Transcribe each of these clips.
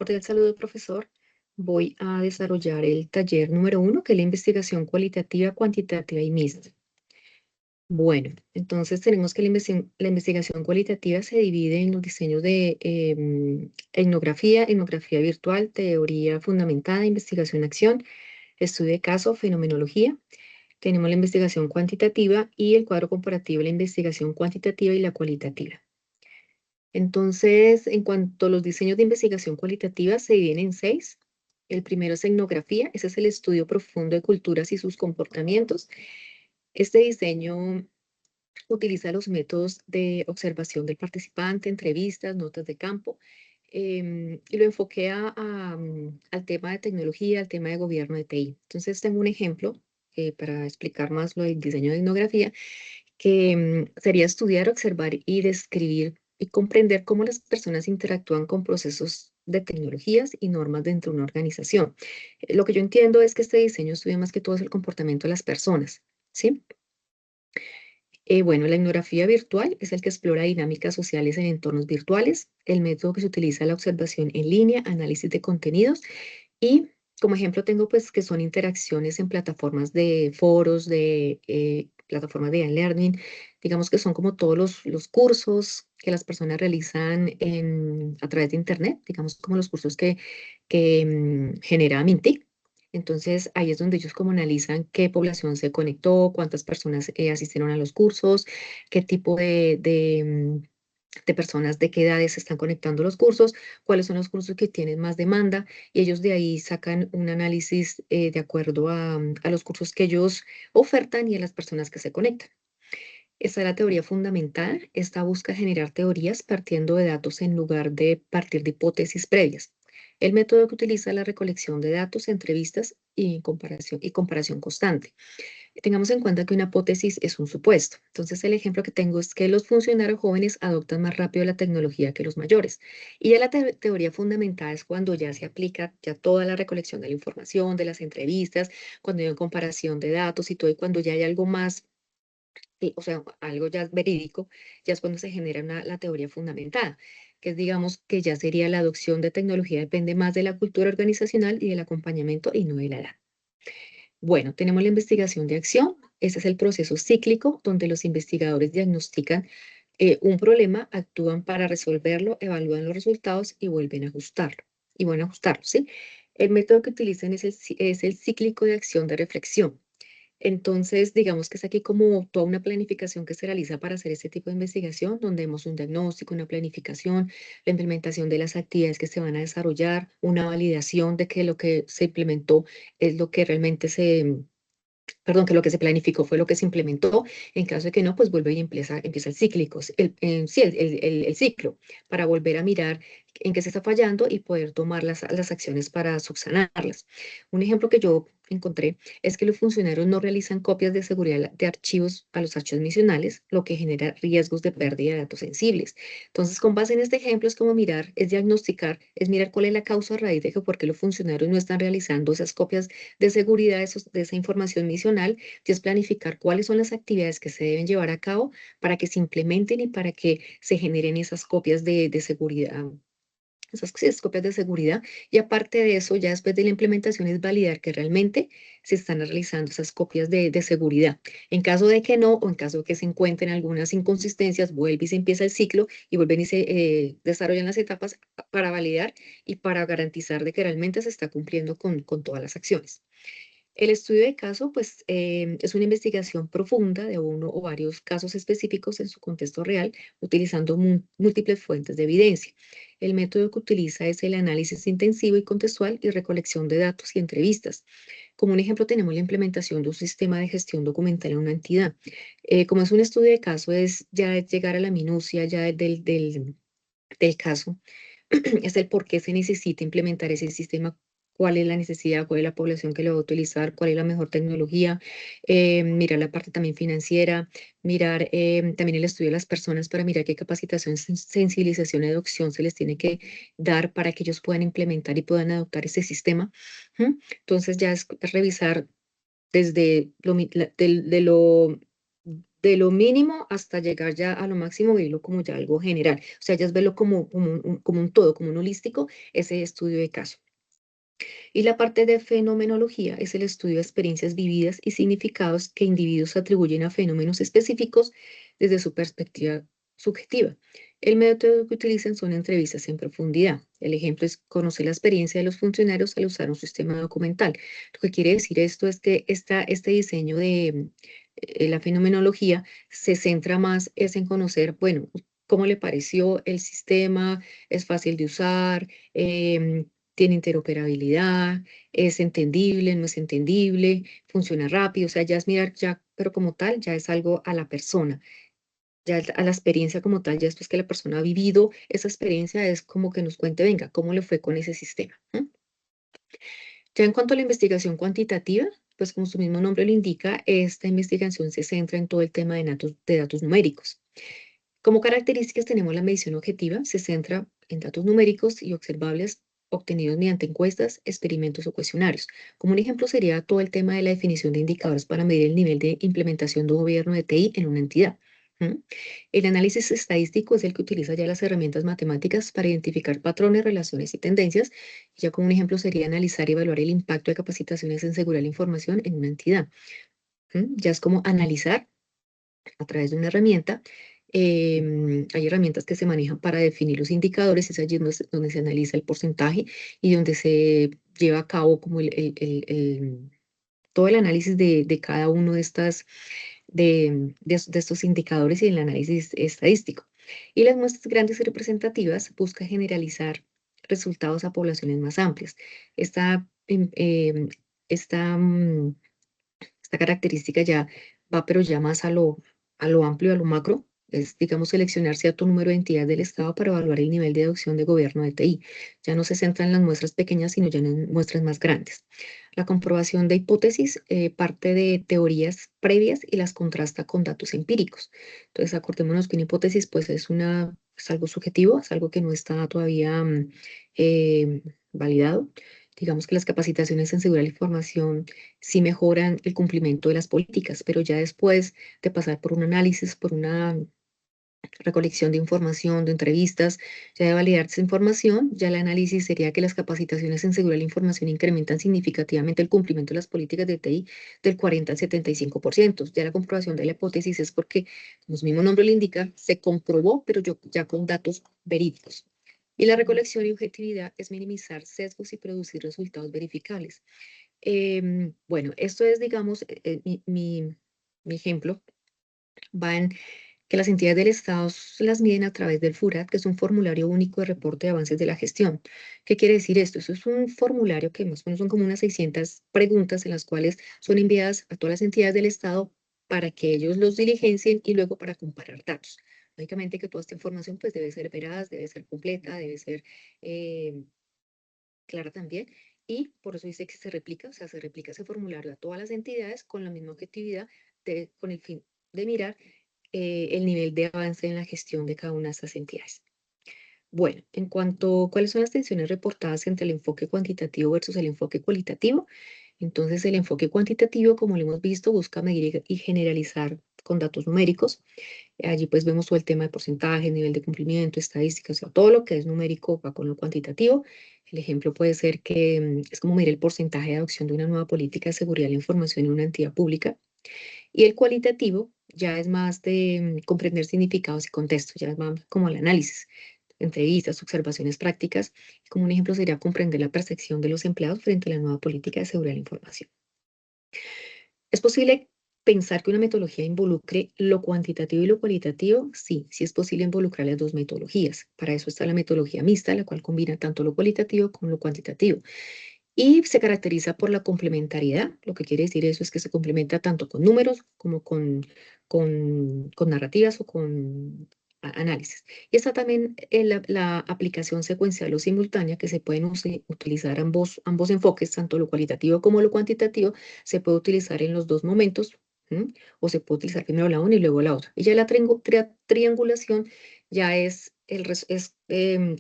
Cordial saludo, profesor. Voy a desarrollar el taller número 1, que es la investigación cualitativa, cuantitativa y mixta. Bueno, entonces tenemos que la investigación cualitativa se divide en los diseños de etnografía virtual, teoría fundamentada, investigación-acción, estudio de caso, fenomenología. Tenemos la investigación cuantitativa y el cuadro comparativo, la investigación cuantitativa y la cualitativa. Entonces, en cuanto a los diseños de investigación cualitativa, se dividen en 6. El primero es etnografía, ese es el estudio profundo de culturas y sus comportamientos. Este diseño utiliza los métodos de observación del participante, entrevistas, notas de campo, y lo enfoqué al tema de tecnología, al tema de gobierno de TI. Entonces, tengo un ejemplo para explicar más lo del diseño de etnografía que sería estudiar, observar y describir y comprender cómo las personas interactúan con procesos de tecnologías y normas dentro de una organización. Lo que yo entiendo es que este diseño estudia más que todo es el comportamiento de las personas, ¿sí? Bueno, la etnografía virtual es el que explora dinámicas sociales en entornos virtuales. El método que se utiliza es la observación en línea, análisis de contenidos y como ejemplo tengo pues que son interacciones en plataformas de foros, de plataformas de e-learning, digamos que son como todos los cursos que las personas realizan a través de internet, digamos como los cursos que genera Mintic. Entonces ahí es donde ellos como analizan qué población se conectó, cuántas personas asistieron a los cursos, qué tipo de personas de qué edades se están conectando a los cursos, cuáles son los cursos que tienen más demanda y ellos de ahí sacan un análisis de acuerdo a los cursos que ellos ofertan y a las personas que se conectan. Esta es la teoría fundamental. Esta busca generar teorías partiendo de datos en lugar de partir de hipótesis previas. El método que utiliza la recolección de datos, entrevistas y comparación constante. Tengamos en cuenta que una hipótesis es un supuesto. Entonces, el ejemplo que tengo es que los funcionarios jóvenes adoptan más rápido la tecnología que los mayores. Y ya la teoría fundamental es cuando ya se aplica ya toda la recolección de la información, de las entrevistas, cuando hay comparación de datos y todo, y cuando ya hay algo más o sea, algo ya verídico, ya es cuando se genera la teoría fundamentada, que es, digamos, que ya sería la adopción de tecnología, depende más de la cultura organizacional y del acompañamiento y no de la edad. Bueno, tenemos la investigación de acción. Ese es el proceso cíclico donde los investigadores diagnostican un problema, actúan para resolverlo, evalúan los resultados y vuelven a ajustarlo. Y bueno, ajustarlo, ¿sí? El método que utilizan es el cíclico de acción de reflexión. Entonces, digamos que es aquí como toda una planificación que se realiza para hacer este tipo de investigación, donde vemos un diagnóstico, una planificación, la implementación de las actividades que se van a desarrollar, una validación de que lo que se implementó es lo que realmente perdón, que lo que se planificó fue lo que se implementó. En caso de que no, pues vuelve y empieza el cíclico, sí, el ciclo, para volver a mirar en qué se está fallando y poder tomar las acciones para subsanarlas. Un ejemplo que yo encontré es que los funcionarios no realizan copias de seguridad de archivos a los archivos misionales, lo que genera riesgos de pérdida de datos sensibles. Entonces, con base en este ejemplo, es como mirar, es diagnosticar, es mirar cuál es la causa raíz de que por qué los funcionarios no están realizando esas copias de seguridad de esa información misional, y es planificar cuáles son las actividades que se deben llevar a cabo para que se implementen y para que se generen esas copias de seguridad, esas copias de seguridad. Y aparte de eso, ya después de la implementación es validar que realmente se están realizando esas copias de seguridad. En caso de que no, o en caso de que se encuentren algunas inconsistencias, vuelve y se empieza el ciclo y vuelven y se desarrollan las etapas para validar y para garantizar de que realmente se está cumpliendo con todas las acciones. El estudio de caso, pues, es una investigación profunda de uno o varios casos específicos en su contexto real, utilizando múltiples fuentes de evidencia. El método que utiliza es el análisis intensivo y contextual y recolección de datos y entrevistas. Como un ejemplo, tenemos la implementación de un sistema de gestión documental en una entidad. Como es un estudio de caso, es ya llegar a la minucia ya del caso, es el por qué se necesita implementar ese sistema, cuál es la necesidad, cuál es la población que lo va a utilizar, cuál es la mejor tecnología, mirar la parte también financiera, mirar también el estudio de las personas para mirar qué capacitación, sensibilización y adopción se les tiene que dar para que ellos puedan implementar y puedan adoptar ese sistema. ¿Mm? Entonces ya es revisar desde de lo de lo mínimo hasta llegar ya a lo máximo, verlo como ya algo general. O sea, ya es verlo como un todo, como un holístico, ese estudio de caso. Y la parte de fenomenología es el estudio de experiencias vividas y significados que individuos atribuyen a fenómenos específicos desde su perspectiva subjetiva. El método que utilizan son entrevistas en profundidad. El ejemplo es conocer la experiencia de los funcionarios al usar un sistema documental. Lo que quiere decir esto es que este diseño de la fenomenología se centra más es en conocer, bueno, cómo le pareció el sistema, es fácil de usar, tiene interoperabilidad, es entendible, no es entendible, funciona rápido, o sea, ya es mirar ya, pero como tal, ya es algo a la persona, ya a la experiencia como tal, ya después que la persona ha vivido esa experiencia, es como que nos cuente, venga, cómo le fue con ese sistema. Ya en cuanto a la investigación cuantitativa, pues como su mismo nombre lo indica, esta investigación se centra en todo el tema de datos numéricos. Como características tenemos la medición objetiva, se centra en datos numéricos y observables obtenidos mediante encuestas, experimentos o cuestionarios. Como un ejemplo sería todo el tema de la definición de indicadores para medir el nivel de implementación de un gobierno de TI en una entidad. ¿Mm? El análisis estadístico es el que utiliza ya las herramientas matemáticas para identificar patrones, relaciones y tendencias. Ya como un ejemplo sería analizar y evaluar el impacto de capacitaciones en seguridad de la información en una entidad. Ya es como analizar a través de una herramienta. Hay herramientas que se manejan para definir los indicadores, es allí donde se analiza el porcentaje y donde se lleva a cabo como todo el análisis de cada uno de estos indicadores y el análisis estadístico. Y las muestras grandes y representativas busca generalizar resultados a poblaciones más amplias. Esta, em, em, esta, mm, esta característica ya va, pero ya más a lo amplio, a lo macro, es, digamos, seleccionar cierto número de entidades del Estado para evaluar el nivel de adopción de gobierno de TI. Ya no se centra en las muestras pequeñas, sino ya en muestras más grandes. La comprobación de hipótesis parte de teorías previas y las contrasta con datos empíricos. Entonces, acordémonos que una hipótesis, pues, es algo subjetivo, es algo que no está todavía eh, validado. Digamos que las capacitaciones en seguridad de la información sí mejoran el cumplimiento de las políticas, pero ya después de pasar por un análisis, por una recolección de información, de entrevistas, ya de validar esa información, ya el análisis sería que las capacitaciones en seguridad de la información incrementan significativamente el cumplimiento de las políticas de TI del 40 al 75%. Ya la comprobación de la hipótesis es porque, como su mismo nombre le indica, se comprobó, pero ya con datos verídicos. Y la recolección y objetividad es minimizar sesgos y producir resultados verificables. Bueno, esto es, digamos, mi ejemplo va en que las entidades del Estado las miden a través del FURAT, que es un formulario único de reporte de avances de la gestión. ¿Qué quiere decir esto? Eso es un formulario que más o menos son como unas 600 preguntas en las cuales son enviadas a todas las entidades del Estado para que ellos los diligencien y luego para comparar datos. Lógicamente que toda esta información pues debe ser veraz, debe ser completa, debe ser eh, clara también. Y por eso dice que se replica, o sea, se replica ese formulario a todas las entidades con la misma objetividad, con el fin de mirar el nivel de avance en la gestión de cada una de estas entidades. Bueno, en cuanto a cuáles son las tensiones reportadas entre el enfoque cuantitativo versus el enfoque cualitativo, entonces el enfoque cuantitativo, como lo hemos visto, busca medir y generalizar con datos numéricos. Allí pues vemos todo el tema de porcentaje, nivel de cumplimiento, estadísticas, o sea, todo lo que es numérico va con lo cuantitativo. El ejemplo puede ser que es como medir el porcentaje de adopción de una nueva política de seguridad de la información en una entidad pública. Y el cualitativo ya es más de comprender significados y contextos, ya es más como el análisis, entrevistas, observaciones prácticas. Como un ejemplo sería comprender la percepción de los empleados frente a la nueva política de seguridad de la información. ¿Es posible pensar que una metodología involucre lo cuantitativo y lo cualitativo? Sí, sí es posible involucrar las dos metodologías. Para eso está la metodología mixta, la cual combina tanto lo cualitativo como lo cuantitativo. Y se caracteriza por la complementariedad. Lo que quiere decir eso es que se complementa tanto con números como con narrativas o con análisis. Y está también la aplicación secuencial o simultánea, que se pueden utilizar ambos enfoques, tanto lo cualitativo como lo cuantitativo, se puede utilizar en los dos momentos, ¿m? O se puede utilizar primero la una y luego la otra. Y ya la triangulación ya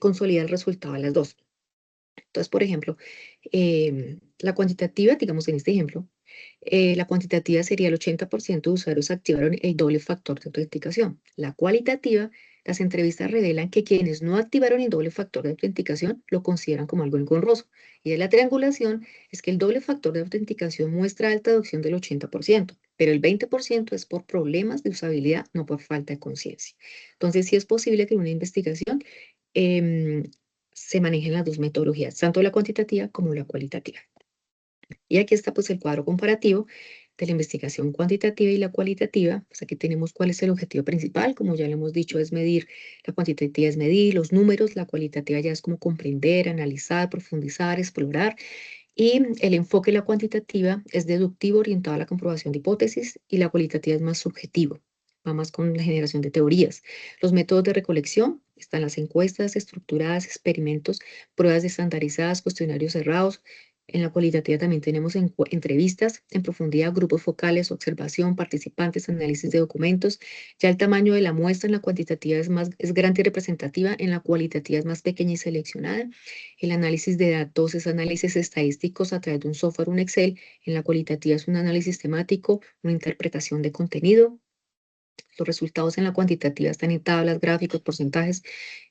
consolida el resultado de las dos. Entonces, por ejemplo, la cuantitativa, digamos en este ejemplo, La cuantitativa sería el 80% de usuarios activaron el doble factor de autenticación. La cualitativa, las entrevistas revelan que quienes no activaron el doble factor de autenticación lo consideran como algo engorroso. Y de la triangulación es que el doble factor de autenticación muestra alta adopción del 80%, pero el 20% es por problemas de usabilidad, no por falta de conciencia. Entonces, sí es posible que en una investigación em, se manejen las dos metodologías, tanto la cuantitativa como la cualitativa. Y aquí está pues el cuadro comparativo de la investigación cuantitativa y la cualitativa. Pues aquí tenemos cuál es el objetivo principal, como ya lo hemos dicho, es medir, la cuantitativa es medir los números, la cualitativa ya es como comprender, analizar, profundizar, explorar. Y el enfoque de la cuantitativa es deductivo orientado a la comprobación de hipótesis y la cualitativa es más subjetivo, va más con la generación de teorías. Los métodos de recolección están las encuestas estructuradas, experimentos, pruebas estandarizadas, cuestionarios cerrados. En la cualitativa también tenemos entrevistas en profundidad, grupos focales, observación, participantes, análisis de documentos. Ya el tamaño de la muestra en la cuantitativa es grande y representativa, en la cualitativa es más pequeña y seleccionada. El análisis de datos es análisis estadísticos a través de un software, un Excel. En la cualitativa es un análisis temático, una interpretación de contenido. Los resultados en la cuantitativa están en tablas, gráficos, porcentajes,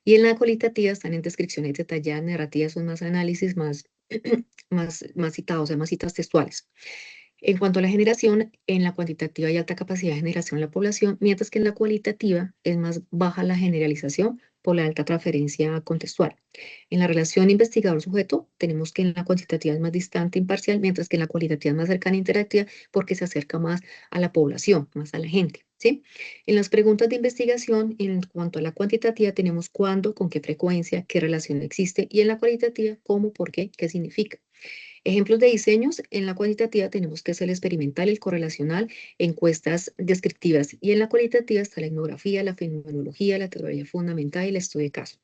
y en la cualitativa están en descripciones detalladas, narrativas, son más análisis, más, más citados, o sea, más citas textuales. En cuanto a la generación, en la cuantitativa hay alta capacidad de generación en la población, mientras que en la cualitativa es más baja la generalización por la alta transferencia contextual. En la relación investigador-sujeto, tenemos que en la cuantitativa es más distante, imparcial, mientras que en la cualitativa es más cercana e interactiva porque se acerca más a la población, más a la gente, ¿sí? En las preguntas de investigación, en cuanto a la cuantitativa, tenemos cuándo, con qué frecuencia, qué relación existe, y en la cualitativa, cómo, por qué, qué significa. Ejemplos de diseños, en la cuantitativa tenemos que es el experimental, el correlacional, encuestas descriptivas, y en la cualitativa está la etnografía, la fenomenología, la teoría fundamental y el estudio de caso.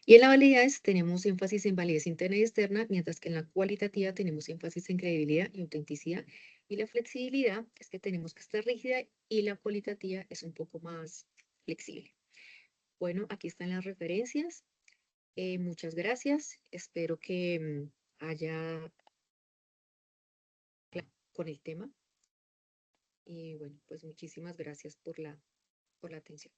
Y en la validez tenemos énfasis en validez interna y externa, mientras que en la cualitativa tenemos énfasis en credibilidad y autenticidad. Y la flexibilidad es que tenemos que estar rígida y la cualitativa es un poco más flexible. Bueno, aquí están las referencias. Muchas gracias. Espero que haya con el tema. Y bueno, pues muchísimas gracias por la atención.